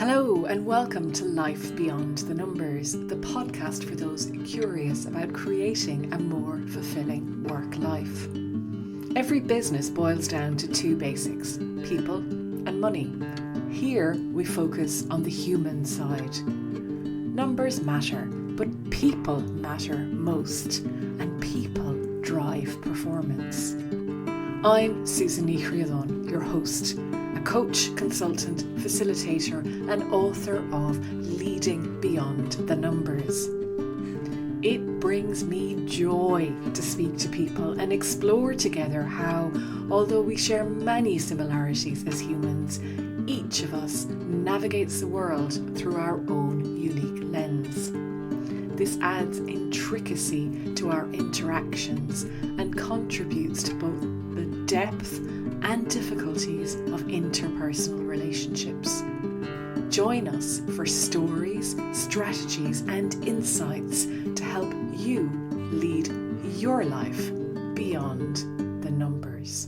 Hello and welcome to Life Beyond the Numbers, the podcast for those curious about creating a more fulfilling work life. Every business boils down to two basics, people and money. Here we focus on the human side. Numbers matter, but people matter most, and people drive performance. I'm Susan Nichriadon, your host, a coach, consultant, facilitator, and author of Leading Beyond the Numbers. It brings me joy to speak to people and explore together how, although we share many similarities as humans, each of us navigates the world through our own unique lens. This adds intricacy to our interactions and contributes to both the depth and difficulties of interpersonal relationships. Join us for stories, strategies, and insights to help you lead your life beyond the numbers.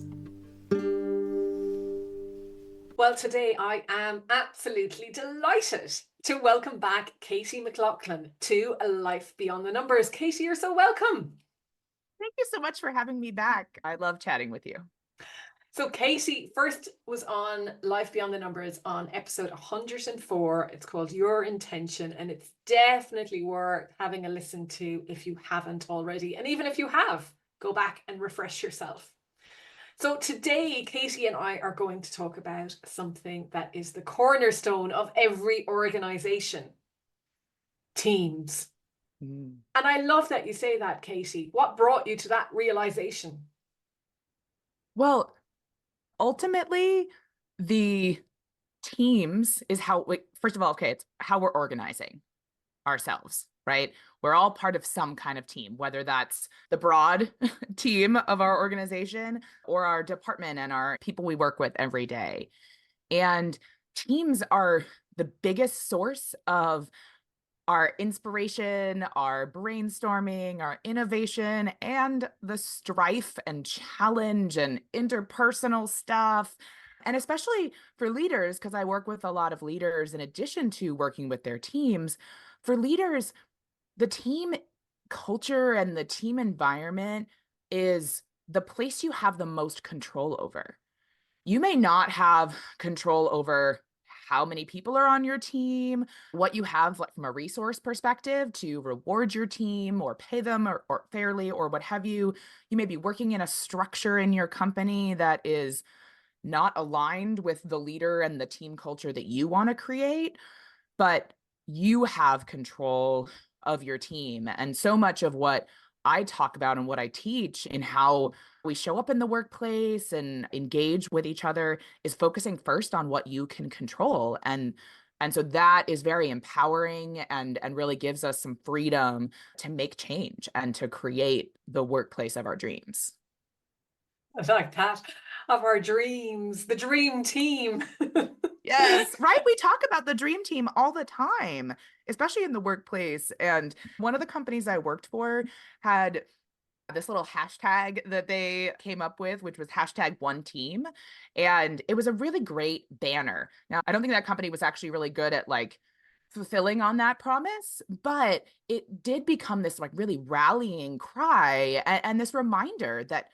Well, today I am absolutely delighted to welcome back Katie McLaughlin to A Life Beyond the Numbers. Katie, you're so welcome. Thank you so much for having me back. I love chatting with you. So Katie first was on Life Beyond the Numbers on episode 104. It's called Your Intention, and it's definitely worth having a listen to if you haven't already. And even if you have, go back and refresh yourself. So today, Katie and I are going to talk about something that is the cornerstone of every organization: teams. And I love that you say that, Katie. What brought you to that realization? Well, ultimately, the teams is how first of all, it's how we're organizing ourselves, right? We're all part of some kind of team, whether that's the broad team of our organization or our department and our people we work with every day. And teams are the biggest source of our inspiration, our brainstorming, our innovation, and the strife and challenge and interpersonal stuff. And especially for leaders, because I work with a lot of leaders in addition to working with their teams, for leaders, the team culture and the team environment is the place you have the most control over. You may not have control over how many people are on your team, what you have like from a resource perspective to reward your team or pay them or fairly or what have you. You may be working in a structure in your company that is not aligned with the leader and the team culture that you want to create, but you have control of your team. And so much of what I talk about and what I teach in how we show up in the workplace and engage with each other is focusing first on what you can control. And so that is very empowering and really gives us some freedom to make change and to create the workplace of our dreams. I like that. Of our dreams, the dream team. Yes, right. We talk about the dream team all the time, especially in the workplace. And one of the companies I worked for had this little hashtag that they came up with, which was hashtag one team. And it was a really great banner. Now, I don't think that company was actually really good at like fulfilling on that promise, but it did become this like really rallying cry and this reminder that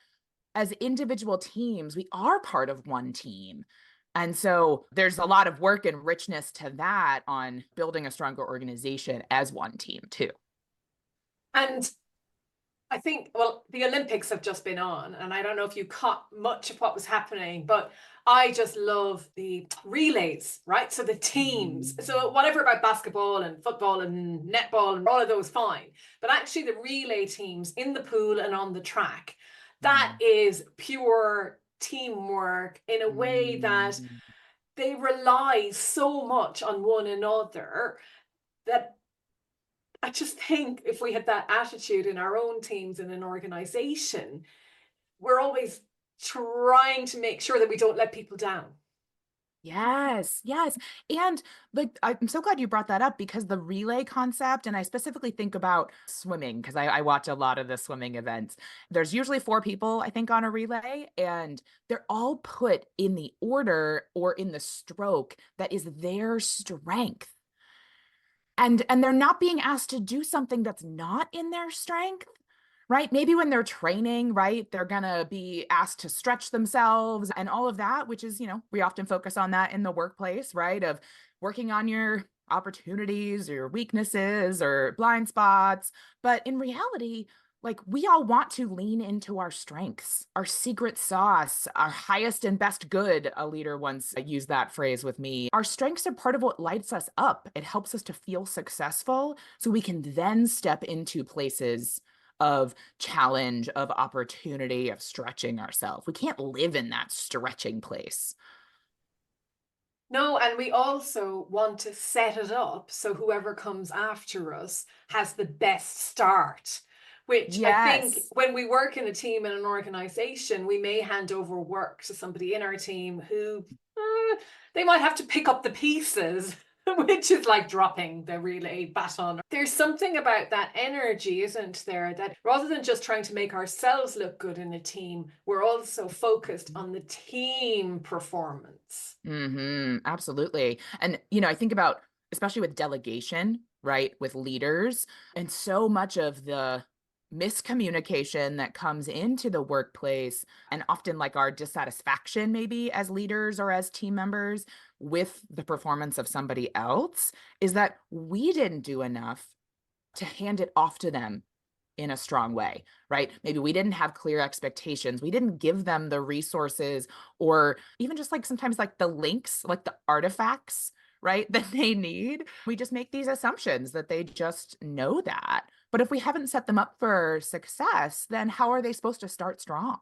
as individual teams, we are part of one team. And so there's a lot of work and richness to that on building a stronger organization as one team too. And I think, well, the Olympics have just been on, and I don't know if you caught much of what was happening, but I just love the relays, right? So the teams. So whatever about basketball and football and netball and all of those, fine. But actually the relay teams in the pool and on the track, that is pure teamwork in a way that they rely so much on one another that I just think if we had that attitude in our own teams in an organization, we're always trying to make sure that we don't let people down. Yes, yes. And like, I'm so glad you brought that up because the relay concept, and I specifically think about swimming because I watch a lot of the swimming events. There's usually four people, I think, on a relay, and they're all put in the order or in the stroke that is their strength. And they're not being asked to do something that's not in their strength, right? Maybe when they're training, right, they're gonna be asked to stretch themselves and all of that, which is, we often focus on that in the workplace, right? Of working on your opportunities or your weaknesses or blind spots. But in reality, like we all want to lean into our strengths, our secret sauce, our highest and best good. A leader once used that phrase with me. Our strengths are part of what lights us up. It helps us to feel successful so we can then step into places of challenge, of opportunity, of stretching ourselves. We can't live in that stretching place. No, and we also want to set it up so whoever comes after us has the best start. Which I think Yes. when we work in a team in an organization, we may hand over work to somebody in our team who they might have to pick up the pieces, which is like dropping the relay baton. There's something about that energy, isn't there? That rather than just trying to make ourselves look good in a team, we're also focused on the team performance. Absolutely. And, I think about, especially with delegation, right, with leaders, and so much of the miscommunication that comes into the workplace, and often like our dissatisfaction, maybe as leaders or as team members with the performance of somebody else, is that we didn't do enough to hand it off to them in a strong way, right? Maybe we didn't have clear expectations. We didn't give them the resources or even just like sometimes like the links, like the artifacts, right, that they need. We just make these assumptions that they just know that. But if we haven't set them up for success, then how are they supposed to start strong?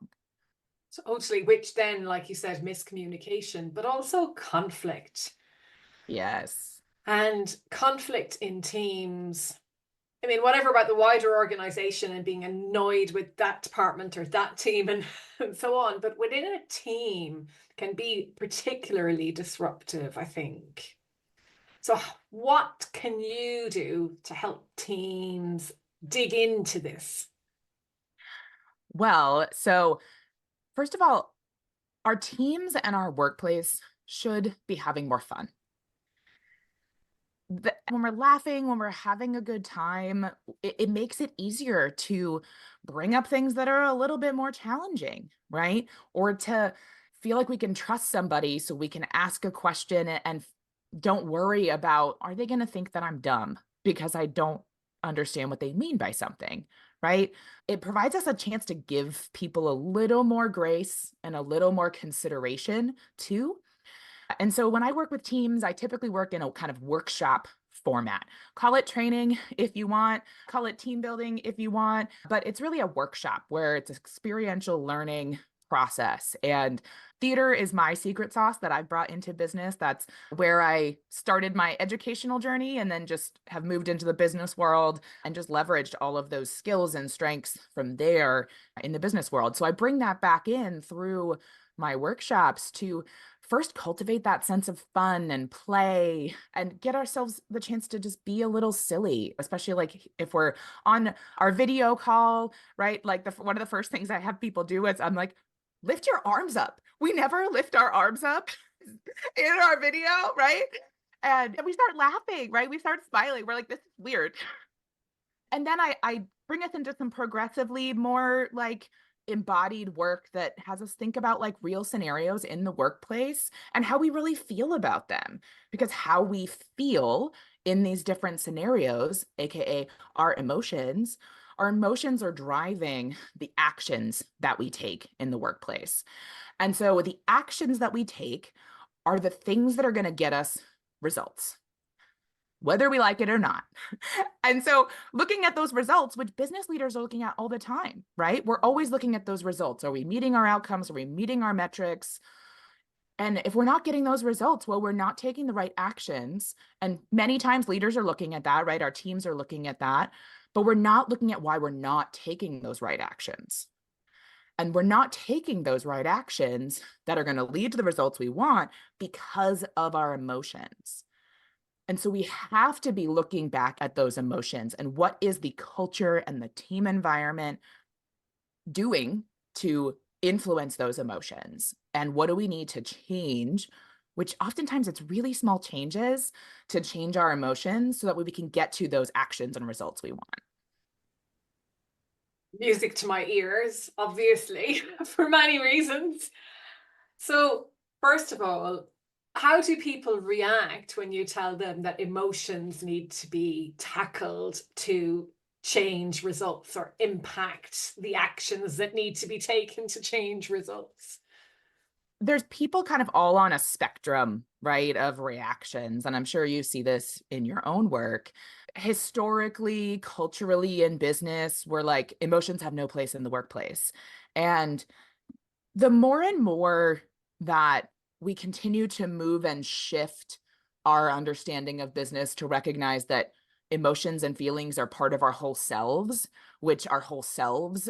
Totally, which then, like you said, miscommunication, but also conflict. Yes. And conflict in teams, I mean, whatever about the wider organization and being annoyed with that department or that team and so on, but within a team can be particularly disruptive, I think. So, what can you do to help teams dig into this? Well, so first of all, our teams and our workplace should be having more fun. When we're laughing, when we're having a good time, it makes it easier to bring up things that are a little bit more challenging, right? Or to feel like we can trust somebody so we can ask a question and don't worry about, are they going to think that I'm dumb because I don't understand what they mean by something, right? It provides us a chance to give people a little more grace and a little more consideration too. And so when I work with teams, I typically work in a kind of workshop format. Call it training if you want, call it team building if you want, but it's really a workshop where it's experiential learning process. And theater is my secret sauce that I've brought into business. That's where I started my educational journey and then just have moved into the business world and just leveraged all of those skills and strengths from there in the business world. So I bring that back in through my workshops to first cultivate that sense of fun and play and get ourselves the chance to just be a little silly, especially like if we're on our video call, right? Like one of the first things I have people do is I'm like, lift your arms up. We never lift our arms up in our video, right? And we start laughing, right? We start smiling. We're like, this is weird. And then I bring us into some progressively more like embodied work that has us think about like real scenarios in the workplace and how we really feel about them. Because how we feel in these different scenarios, AKA our emotions are driving the actions that we take in the workplace. And so the actions that we take are the things that are going to get us results, whether we like it or not. And so looking at those results, which business leaders are looking at all the time, right? We're always looking at those results. Are we meeting our outcomes? Are we meeting our metrics? And if we're not getting those results, well, we're not taking the right actions. And many times leaders are looking at that, right? Our teams are looking at that, but we're not looking at why we're not taking those right actions. And we're not taking those right actions that are going to lead to the results we want because of our emotions. And so we have to be looking back at those emotions and what is the culture and the team environment doing to influence those emotions? And what do we need to change? Which oftentimes it's really small changes to change our emotions so that we can get to those actions and results we want. Music to my ears, obviously, for many reasons. So, first of all, how do people react when you tell them that emotions need to be tackled to change results or impact the actions that need to be taken to change results? There's people kind of all on a spectrum, right, of reactions. And I'm sure you see this in your own work. Historically, culturally, in business, we're like, emotions have no place in the workplace. And the more and more that we continue to move and shift our understanding of business to recognize that emotions and feelings are part of our whole selves, which our whole selves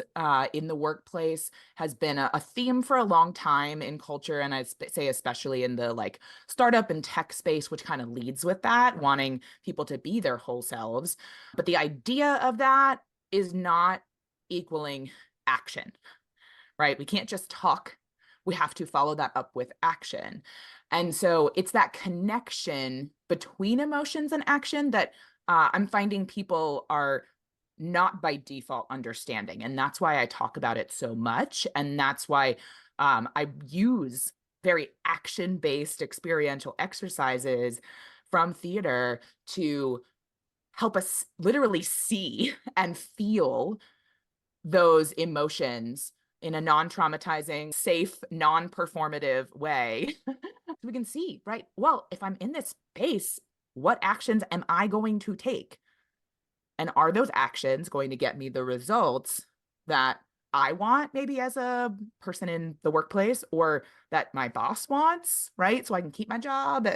in the workplace has been a theme for a long time in culture. And I'd say especially in the like startup and tech space, which kind of leads with that, wanting people to be their whole selves. But the idea of that is not equaling action, right? We can't just talk. We have to follow that up with action. And so it's that connection between emotions and action that I'm finding people are not by default understanding. And that's why I talk about it so much. And that's why I use very action-based experiential exercises from theater to help us literally see and feel those emotions in a non-traumatizing, safe, non-performative way. So we can see, right? Well, if I'm in this space, what actions am I going to take? And are those actions going to get me the results that I want, maybe as a person in the workplace, or that my boss wants, right? So I can keep my job.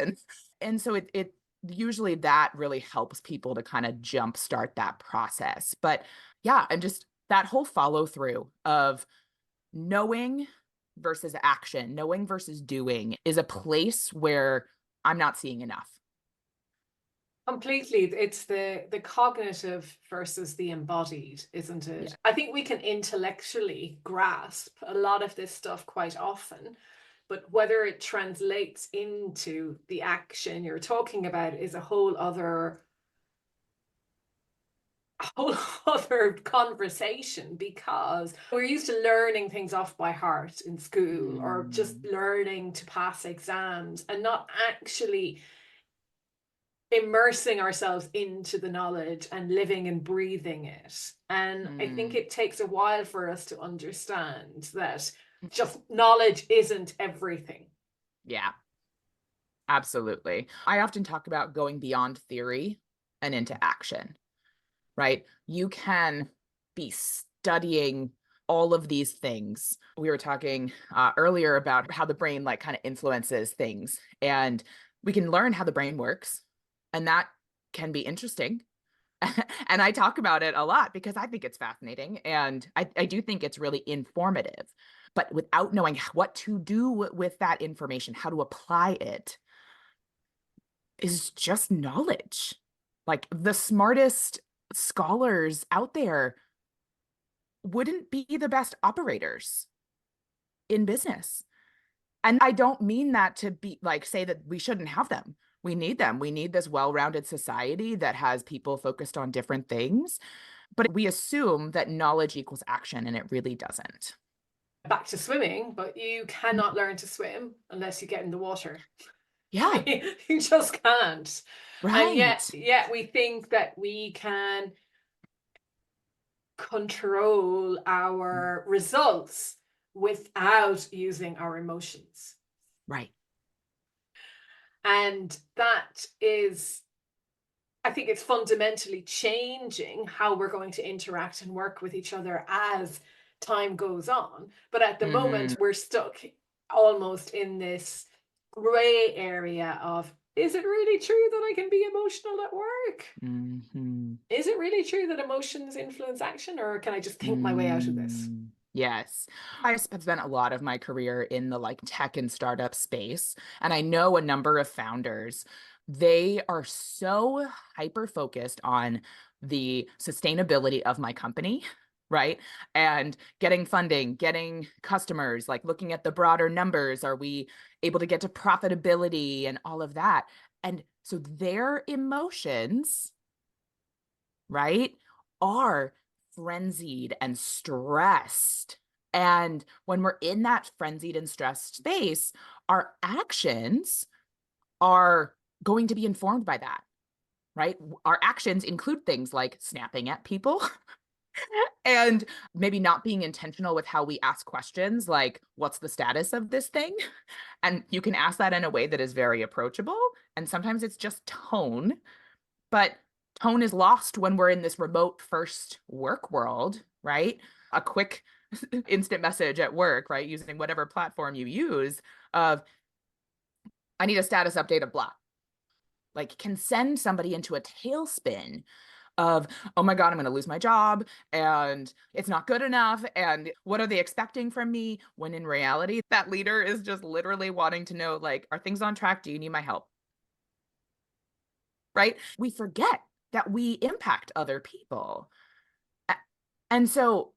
And so it usually that really helps people to kind of jumpstart that process. But yeah, and just that whole follow through of knowing versus action, knowing versus doing is a place where I'm not seeing enough. Completely. It's the cognitive versus the embodied, isn't Yeah. it? I think we can intellectually grasp a lot of this stuff quite often, but whether it translates into the action you're talking about is a whole other conversation, because we're used to learning things off by heart in school or just Mm, learning to pass exams and not actually immersing ourselves into the knowledge and living and breathing it. And I think mm, it takes a while for us to understand that just knowledge isn't everything. yeah, absolutely. I often talk about going beyond theory and into action, right? You can be studying all of these things. We were talking earlier about how the brain like kind of influences things, and we can learn how the brain works, and that can be interesting. And I talk about it a lot because I think it's fascinating, and I do think it's really informative. But without knowing what to do with that information, how to apply it, is just knowledge. Like the smartest scholars out there wouldn't be the best operators in business. And I don't mean that to be like say that we shouldn't have them. We need them. We need this well-rounded society that has people focused on different things. But we assume that knowledge equals action, and it really doesn't. Back to swimming, but you cannot learn to swim unless you get in the water. Yeah, You just can't. And yet, right. we think that we can control our results without using our emotions. Right. And that is, I think it's fundamentally changing how we're going to interact and work with each other as time goes on. But at the Hmm. moment, we're stuck almost in this gray area of, is it really true that I can be emotional at work? Hmm. Is it really true that emotions influence action, or can I just think my way out of this? Yes. I have spent a lot of my career in the like tech and startup space, and I know a number of founders. They are so hyper focused on the sustainability of my company, right? And getting funding, getting customers, like looking at the broader numbers. Are we able to get to profitability and all of that? And so their emotions, right, are frenzied and stressed. And when we're in that frenzied and stressed space, our actions are going to be informed by that, right? Our actions include things like snapping at people and maybe not being intentional with how we ask questions like, what's the status of this thing? And you can ask that in a way that is very approachable. And sometimes it's just tone, but tone is lost when we're in this remote first work world, right? A quick instant message at work, right? Using whatever platform you use of, I need a status update of blah. Like can send somebody into a tailspin of, oh my God, I'm going to lose my job and it's not good enough. And what are they expecting from me? When in reality, that leader is just literally wanting to know, like, are things on track? Do you need my help? Right? We forget that we impact other people. And so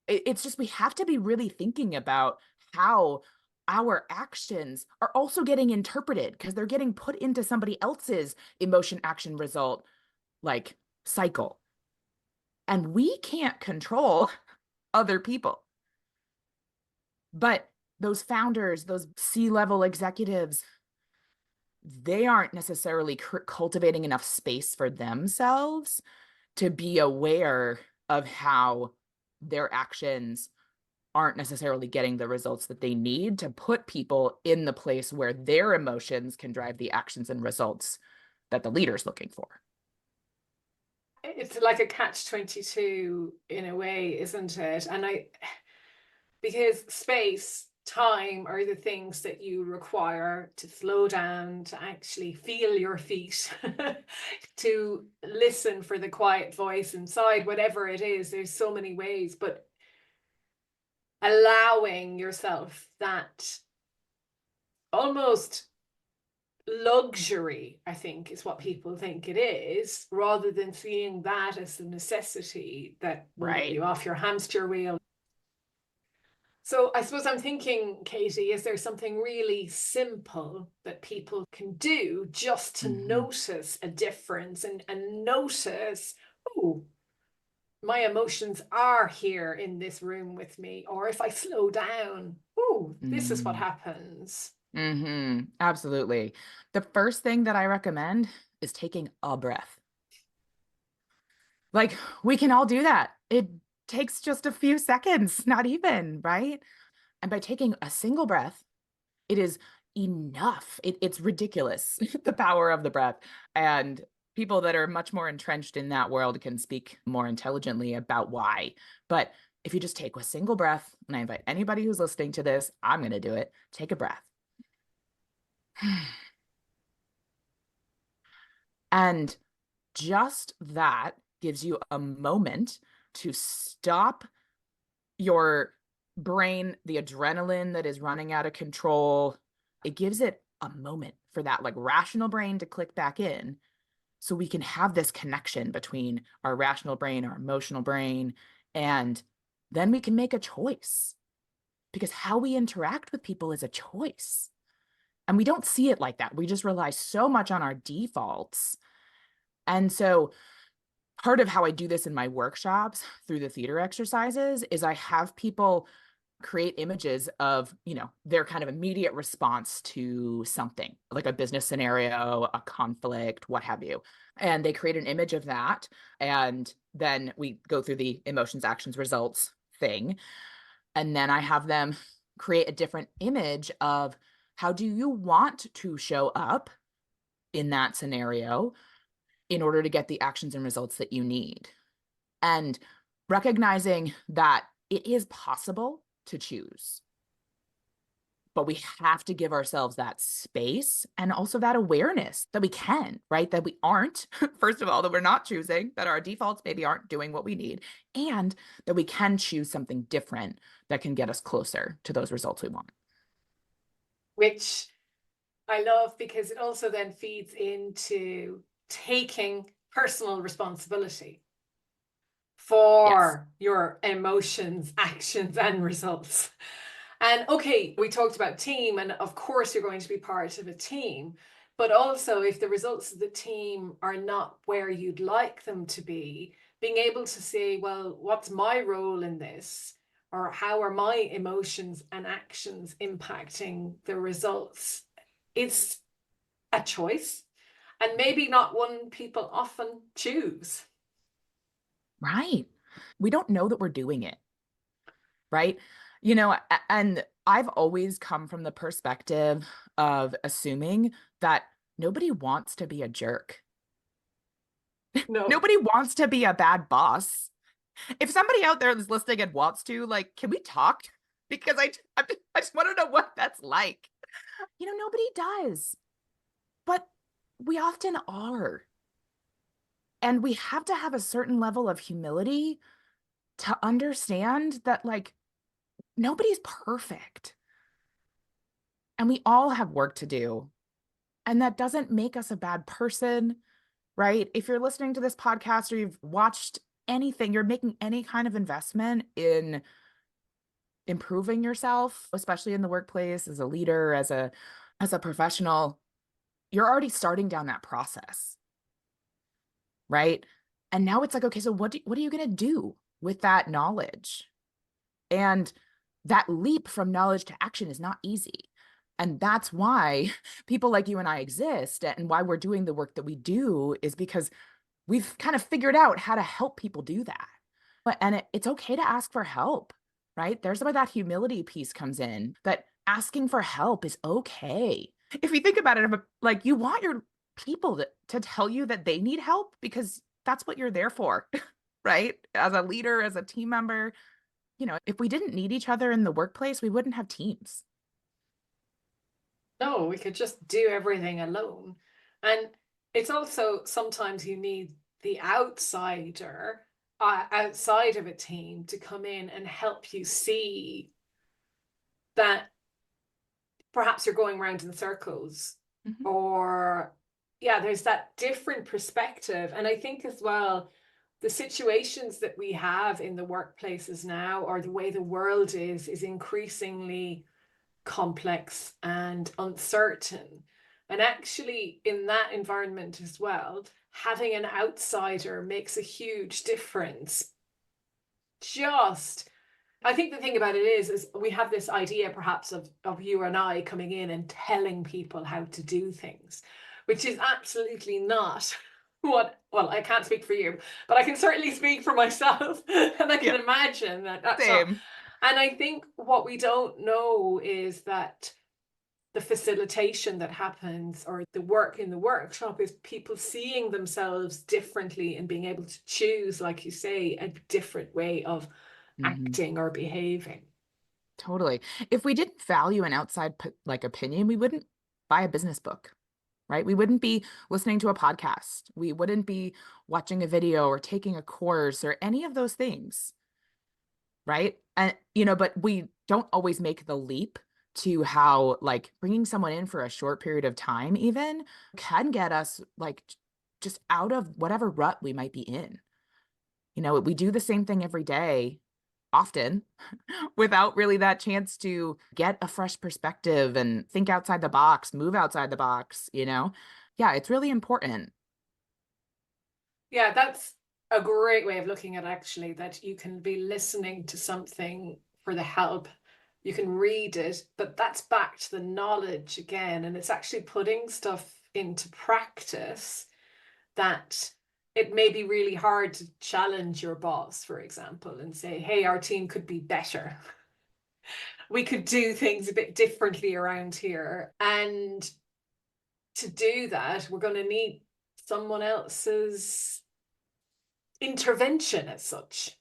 it's just, we have to be really thinking about how our actions are also getting interpreted because they're getting put into somebody else's emotion, action, result, like cycle. And we can't control other people. But those founders, those C-level executives, they aren't necessarily cultivating enough space for themselves to be aware of how their actions aren't necessarily getting the results that they need to put people in the place where their emotions can drive the actions and results that the leader's looking for. It's like a catch-22 in a way, isn't it? Because space, time are the things that you require to slow down, to actually feel your feet, to listen for the quiet voice inside, whatever it is. There's so many ways, but allowing yourself that almost luxury, I think, is what people think it is, rather than seeing that as the necessity that will get Right. you off your hamster wheel. So I suppose I'm thinking, Katie, is there something really simple that people can do just to notice a difference and notice, oh, my emotions are here in this room with me, or if I slow down, oh, this is what happens. Absolutely. The first thing that I recommend is taking a breath. Like, we can all do that. It takes just a few seconds, not even, right? And by taking a single breath, it is enough. It's ridiculous, the power of the breath. And people that are much more entrenched in that world can speak more intelligently about why. But if you just take a single breath, and I invite anybody who's listening to this, I'm going to do it. Take a breath. And just that gives you a moment to stop your brain, the adrenaline that is running out of control. It gives it a moment for that like rational brain to click back in so we can have this connection between our rational brain, our emotional brain, and then we can make a choice because how we interact with people is a choice. And we don't see it like that. We just rely so much on our defaults. And so part of how I do this in my workshops through the theater exercises is I have people create images of, their kind of immediate response to something like a business scenario, a conflict, what have you. And they create an image of that. And then we go through the emotions, actions, results thing. And then I have them create a different image of how do you want to show up in that scenario in order to get the actions and results that you need. And recognizing that it is possible to choose. But we have to give ourselves that space and also that awareness that we can, right? That we aren't, first of all, that we're not choosing, that our defaults maybe aren't doing what we need, and that we can choose something different that can get us closer to those results we want. Which I love, because it also then feeds into taking personal responsibility Yes. for your emotions, actions, and results. And okay, we talked about team, and of course, you're going to be part of a team. But also, if the results of the team are not where you'd like them to be, being able to say, well, what's my role in this? Or how are my emotions and actions impacting the results? It's a choice, and maybe not one people often choose. Right. We don't know that we're doing it, right? And I've always come from the perspective of assuming that nobody wants to be a jerk. No. Nobody wants to be a bad boss. If somebody out there is listening and wants to, like, can we talk? Because I just want to know what that's like. Nobody does, but we often are. And we have to have a certain level of humility to understand that, like, nobody's perfect. And we all have work to do. And that doesn't make us a bad person, right? If you're listening to this podcast or you've watched anything, you're making any kind of investment in improving yourself, especially in the workplace, as a leader, as a professional, you're already starting down that process, right? And now it's like, okay, so what are you going to do with that knowledge? And that leap from knowledge to action is not easy. And that's why people like you and I exist, and why we're doing the work that we do, is because we've kind of figured out how to help people do that. And it's okay to ask for help, right? There's where that humility piece comes in, that asking for help is okay. If you think about it, like, you want your people to tell you that they need help because that's what you're there for, right? As a leader, as a team member, if we didn't need each other in the workplace, we wouldn't have teams. No, we could just do everything alone. And it's also sometimes you need the outsider outside of a team to come in and help you see that perhaps you're going around in circles, Mhm. or yeah, there's that different perspective. And I think as well, the situations that we have in the workplaces now, or the way the world is increasingly complex and uncertain. And actually, in that environment as well, having an outsider makes a huge difference. Just, I think the thing about it is we have this idea perhaps of you and I coming in and telling people how to do things, which is absolutely not what, well, I can't speak for you, but I can certainly speak for myself. And I can Yeah, imagine that that's not. same. And I think what we don't know is that the facilitation that happens, or the work in the workshop, is people seeing themselves differently and being able to choose, like you say, a different way of Mhm. acting or behaving. Totally. If we didn't value an outside like opinion, we wouldn't buy a business book, right? We wouldn't be listening to a podcast. We wouldn't be watching a video or taking a course or any of those things, right? And but we don't always make the leap to how, like, bringing someone in for a short period of time even can get us, like, just out of whatever rut we might be in. We do the same thing every day, often, without really that chance to get a fresh perspective and think outside the box, move outside the box. Yeah, it's really important. Yeah, that's a great way of looking at, actually, that you can be listening to something for the help. You can read it, but that's back to the knowledge again. And it's actually putting stuff into practice that it may be really hard to challenge your boss, for example, and say, hey, our team could be better. We could do things a bit differently around here. And to do that, we're going to need someone else's intervention as such.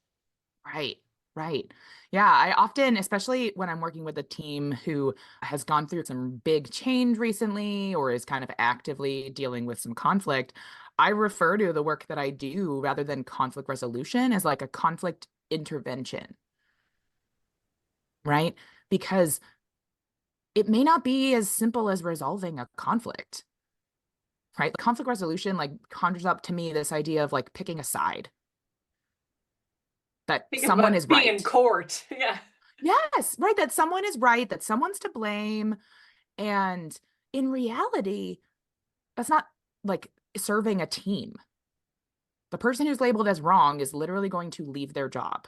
Right, right. Yeah, I often, especially when I'm working with a team who has gone through some big change recently or is kind of actively dealing with some conflict, I refer to the work that I do rather than conflict resolution as like a conflict intervention, right? Because it may not be as simple as resolving a conflict, right? Conflict resolution like conjures up to me this idea of like picking a side, that Think someone is about being in right. court. Yeah. Yes, right, that someone is right, that someone's to blame. And in reality, that's not like serving a team. The person who's labeled as wrong is literally going to leave their job.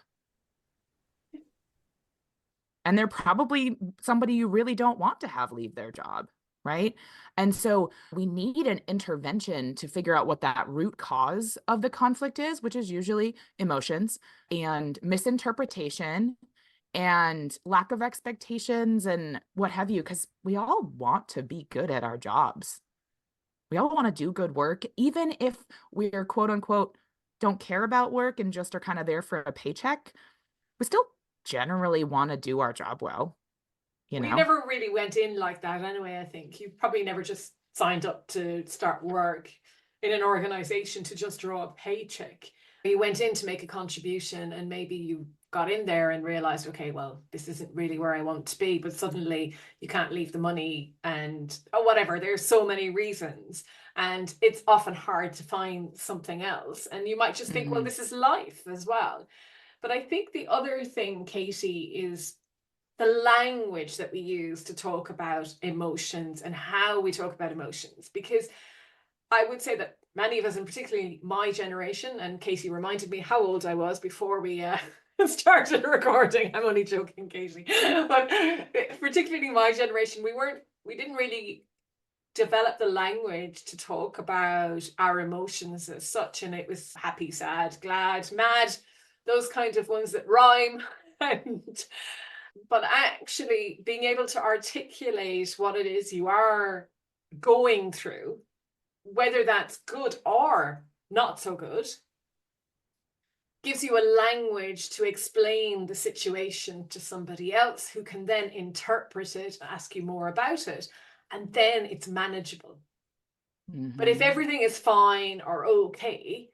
And they're probably somebody you really don't want to have leave their job, right? And so we need an intervention to figure out what that root cause of the conflict is, which is usually emotions and misinterpretation and lack of expectations and what have you, because we all want to be good at our jobs. We all want to do good work, even if we're quote unquote don't care about work and just are kind of there for a paycheck. We still generally want to do our job well, you We know? never really went in like that anyway, I think. You probably never just signed up to start work in an organization to just draw a paycheck. You went in to make a contribution and maybe you got in there and realized, okay, well, this isn't really where I want to be, but suddenly you can't leave the money and oh, whatever. There's so many reasons. And it's often hard to find something else. And you might just think, well, Mm-hmm. this is life as well. But I think the other thing, Katie, is the language that we use to talk about emotions and how we talk about emotions. Because I would say that many of us, and particularly my generation, and Katie reminded me how old I was before we started recording. I'm only joking, Katie. But particularly my generation, we didn't really develop the language to talk about our emotions as such. And it was happy, sad, glad, mad, those kind of ones that rhyme. And but actually being able to articulate what it is you are going through, whether that's good or not so good, gives you a language to explain the situation to somebody else who can then interpret it, ask you more about it, and then it's manageable. But if Mm-hmm. everything is fine or okay,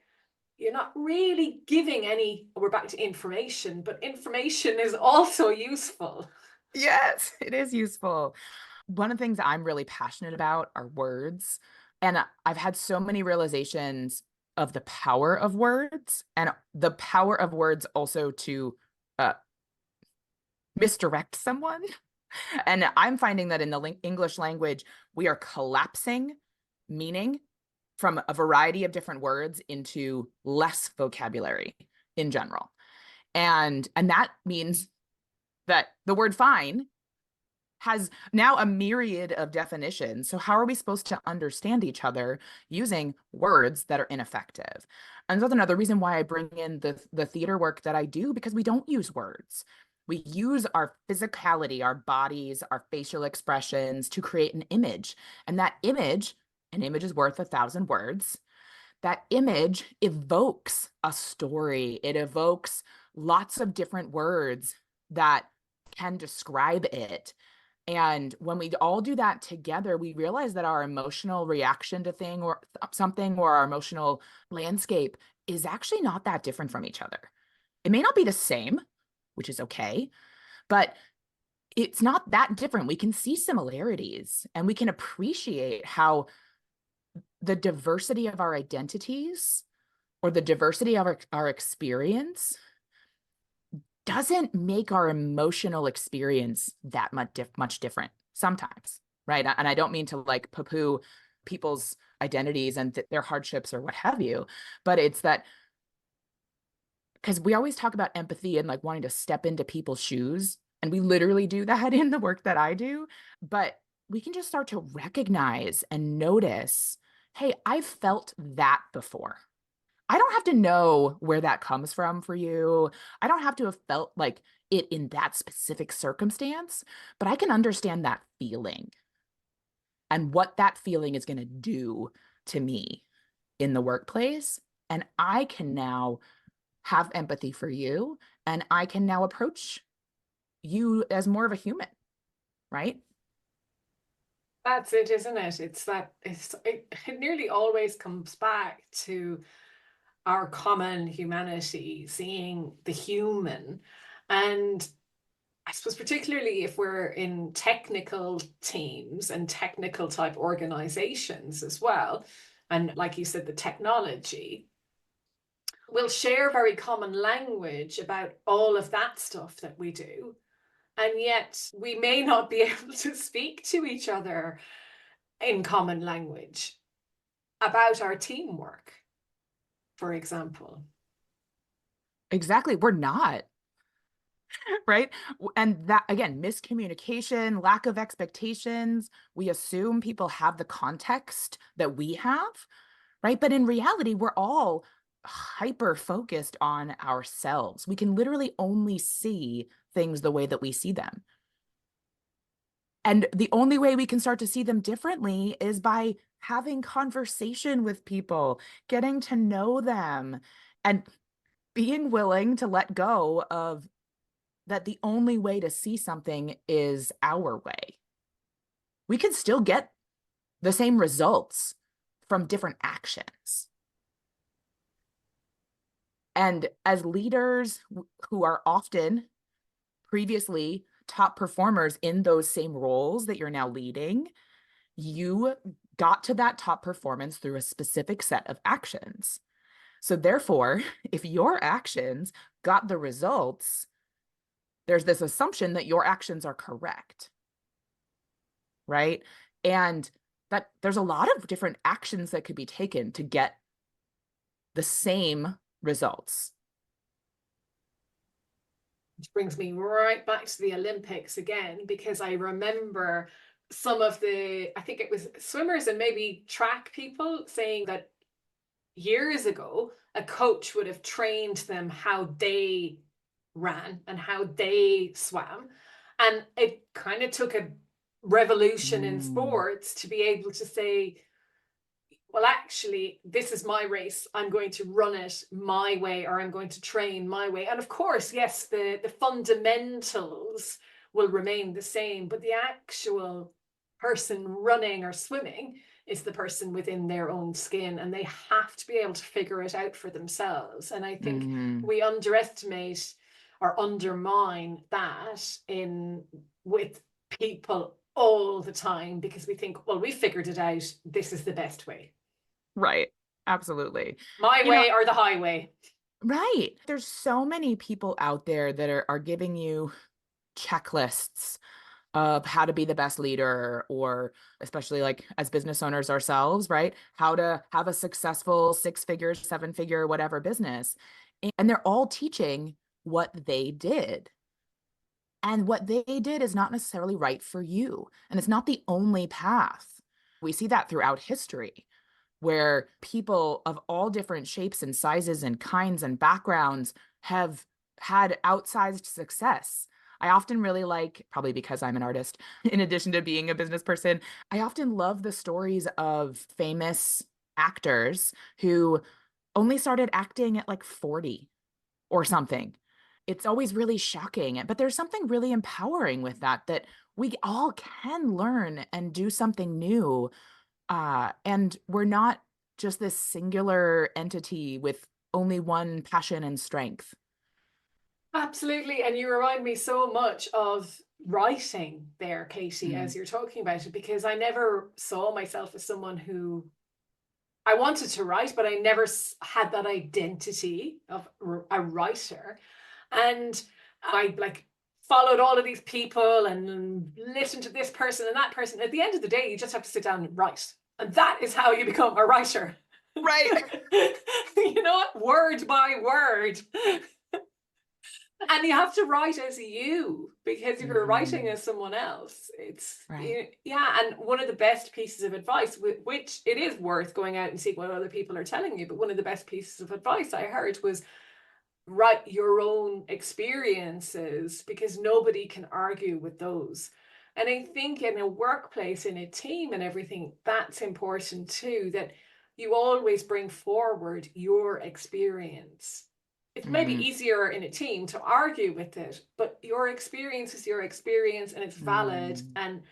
you're not really giving any, we're back to information, but information is also useful. Yes, it is useful. One of the things that I'm really passionate about are words. And I've had so many realizations of the power of words and the power of words also to uh, misdirect someone. And I'm finding that in the English language, we are collapsing meaning from a variety of different words into less vocabulary in general. And that means that the word fine has now a myriad of definitions. So how are we supposed to understand each other using words that are ineffective? And that's another reason why I bring in the theater work that I do, because we don't use words. We use our physicality, our bodies, our facial expressions to create an image. And that image, an image is worth 1,000 words. That image evokes a story. It evokes lots of different words that can describe it. And when we all do that together, we realize that our emotional reaction to thing or something or our emotional landscape is actually not that different from each other. It may not be the same, which is okay, but it's not that different. We can see similarities and we can appreciate how the diversity of our identities or the diversity of our experience doesn't make our emotional experience that much different sometimes, right? And I don't mean to like poo-poo people's identities and their hardships or what have you, but it's that because we always talk about empathy and like wanting to step into people's shoes, and we literally do that in the work that I do, but we can just start to recognize and notice, hey, I've felt that before. I don't have to know where that comes from for you. I don't have to have felt like it in that specific circumstance, but I can understand that feeling and what that feeling is going to do to me in the workplace. And I can now have empathy for you and I can now approach you as more of a human, right? That's it, isn't it? It nearly always comes back to our common humanity, seeing the human. And I suppose, particularly if we're in technical teams and technical type organizations as well, and like you said, the technology, we'll share very common language about all of that stuff that we do. And yet we may not be able to speak to each other in common language about our teamwork, for example. Exactly. We're not, right? And that, again, miscommunication, lack of expectations. We assume people have the context that we have, right? But in reality, we're all hyper focused on ourselves. We can literally only see things the way that we see them. And the only way we can start to see them differently is by having conversation with people, getting to know them, and being willing to let go of that the only way to see something is our way. We can still get the same results from different actions. And as leaders who are often previously top performers in those same roles that you're now leading, you got to that top performance through a specific set of actions. So therefore, if your actions got the results, there's this assumption that your actions are correct, right? And that there's a lot of different actions that could be taken to get the same results. Which brings me right back to the Olympics again, because I remember some of I think it was swimmers and maybe track people saying that years ago, a coach would have trained them how they ran and how they swam. And it kind of took a revolution in sports to be able to say, well, actually, this is my race. I'm going to run it my way, or I'm going to train my way. And of course, yes, the fundamentals will remain the same, but the actual person running or swimming is the person within their own skin, and they have to be able to figure it out for themselves. And I think we underestimate or undermine that in with people all the time, because we think, well, we figured it out. This is the best way. Right. Absolutely. My way or the highway. Right. There's so many people out there that are giving you checklists of how to be the best leader, or especially like as business owners ourselves, right? How to have a successful 6-figure, 7-figure, whatever business. And they're all teaching what they did. And what they did is not necessarily right for you. And it's not the only path. We see that throughout history, where people of all different shapes and sizes and kinds and backgrounds have had outsized success. I often really like, probably because I'm an artist, in addition to being a business person, I often love the stories of famous actors who only started acting at like 40 or something. It's always really shocking, but there's something really empowering with that, that we all can learn and do something new. And we're not just this singular entity with only one passion and strength. Absolutely. And you remind me so much of writing there, Katie, as you're talking about it, because I never saw myself as someone who I wanted to write, but I never had that identity of a writer. And I like followed all of these people and listened to this person and that person. At the end of the day, you just have to sit down and write. And that is how you become a writer. Right. You know what? Word by word. And you have to write as you, because if you're writing as someone else, it's right. Yeah. And one of the best pieces of advice, which it is worth going out and seeing what other people are telling you, but one of the best pieces of advice I heard was write your own experiences, because nobody can argue with those. And I think in a workplace, in a team and everything, that's important too, that you always bring forward your experience. It may be easier in a team to argue with it, but your experience is your experience and it's valid, and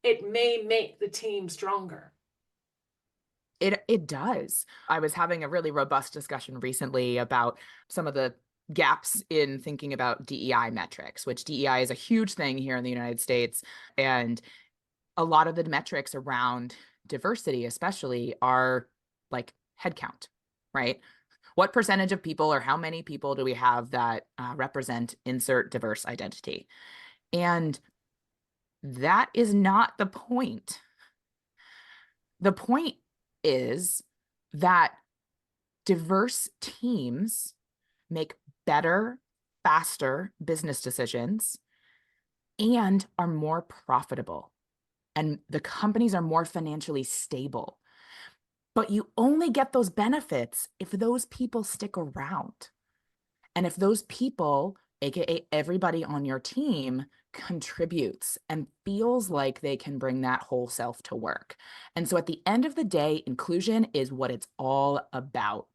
it may make the team stronger. It does. I was having a really robust discussion recently about some of the gaps in thinking about DEI metrics, which DEI is a huge thing here in the United States. And a lot of the metrics around diversity, especially, are like headcount, right? What percentage of people or how many people do we have that represent insert diverse identity? And that is not the point. The point is that diverse teams make better, faster business decisions and are more profitable. And the companies are more financially stable. But you only get those benefits if those people stick around. And if those people, AKA everybody on your team, contributes and feels like they can bring that whole self to work. And so at the end of the day, inclusion is what it's all about.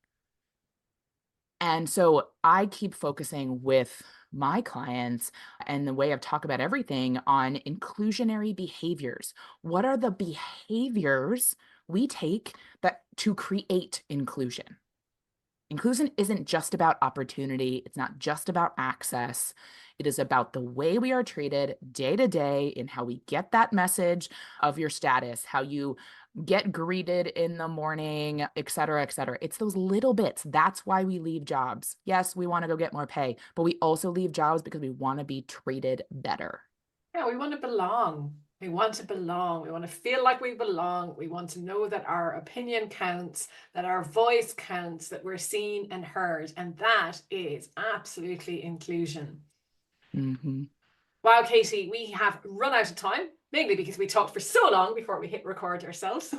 And so I keep focusing with my clients and the way I've talked about everything on inclusionary behaviors. What are the behaviors we take that to create inclusion? Inclusion isn't just about opportunity. It's not just about access. It is about the way we are treated day to day in how we get that message of your status, how you get greeted in the morning, et cetera, et cetera. It's those little bits. That's why we leave jobs. Yes, we want to go get more pay, but we also leave jobs because we want to be treated better. Yeah, we want to belong. We want to belong. We want to feel like we belong. We want to know that our opinion counts, that our voice counts, that we're seen and heard. And that is absolutely inclusion. Mm-hmm. Wow, Katie, we have run out of time, mainly because we talked for so long before we hit record ourselves.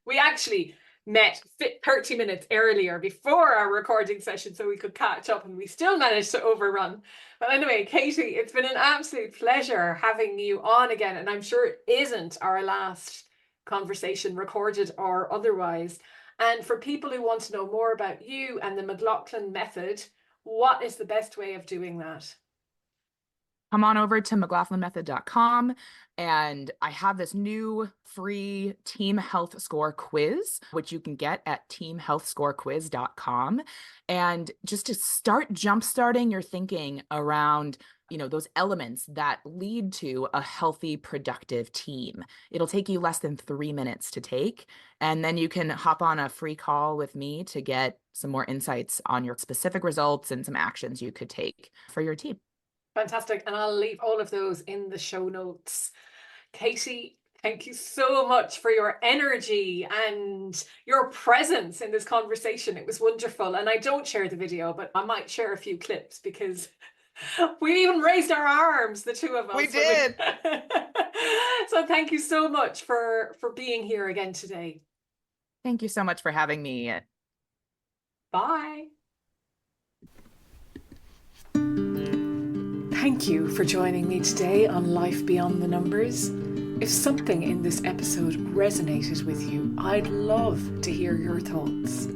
We actually met 30 minutes earlier before our recording session so we could catch up, and we still managed to overrun. But anyway, Katie, it's been an absolute pleasure having you on again, and I'm sure it isn't our last conversation, recorded or otherwise. And for people who want to know more about you and the McLaughlin method, what is the best way of doing that? Come on over to McLaughlinMethod.com, and I have this new free team health score quiz, which you can get at teamhealthscorequiz.com. And just to start jumpstarting your thinking around, those elements that lead to a healthy, productive team. It'll take you less than 3 minutes to take. And then you can hop on a free call with me to get some more insights on your specific results and some actions you could take for your team. Fantastic. And I'll leave all of those in the show notes. Katie, thank you so much for your energy and your presence in this conversation. It was wonderful. And I don't share the video, but I might share a few clips because we even raised our arms, the two of us. We did. So thank you so much for being here again today. Thank you so much for having me. Bye. Thank you for joining me today on Life Beyond the Numbers. If something in this episode resonated with you, I'd love to hear your thoughts.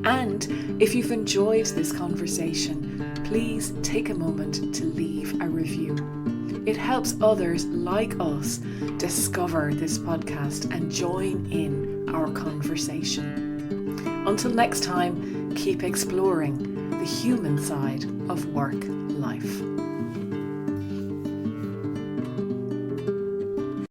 And if you've enjoyed this conversation, please take a moment to leave a review. It helps others like us discover this podcast and join in our conversation. Until next time, keep exploring the human side of work life.